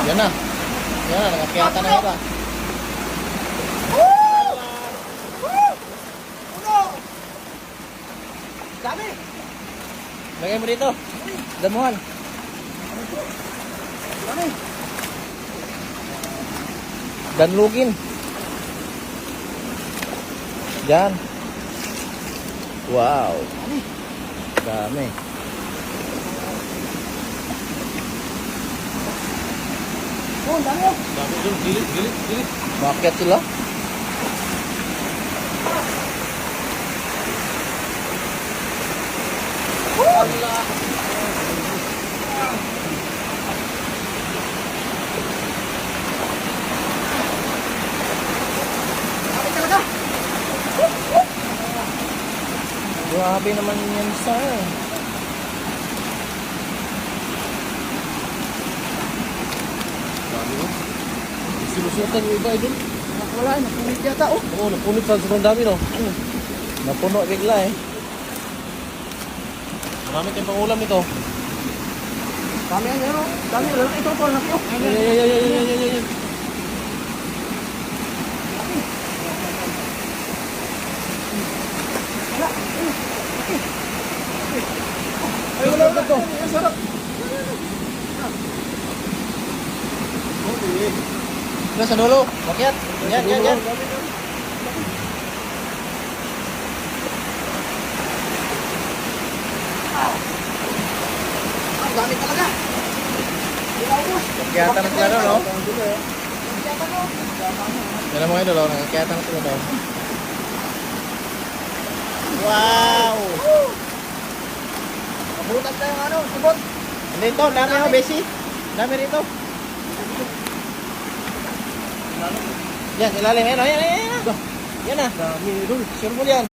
Yan na. Yan na, nakakyata na iba. Dami! Lagay mo dito. Damuhan. Dami! Danlugin. Diyan. Wow. Dami. Oh, dami oh! Dami doon. Gilit. Bakit sila? Allah. Dami talaga! Grabe naman yan, sir. Dami mo. Sinusutan yung iba doon. Wala, napunit yata oh! Oo, napunit sa sobrang dami, no? Napuno bigla eh. Marami tayong pangulam nito. Dami yan yan oh! Dami, lalaki ito po, lalaki oh! Ay. Ay, wala na ito! Ang sarap! Nasa dulo. Makiat. Yan. Ang dami talaga! Ilaubos! Makiatan na sila doon, no? Yata no? Yan ang mga idol, oh. Nakakiatan na sila doon. Wow! Mabutan tayo ng ano, subot! Dito, dami oh, Besi. Dami rito. Yan, ilalim. Yan, oh. Yan na. Dami doon! Sure mo yan.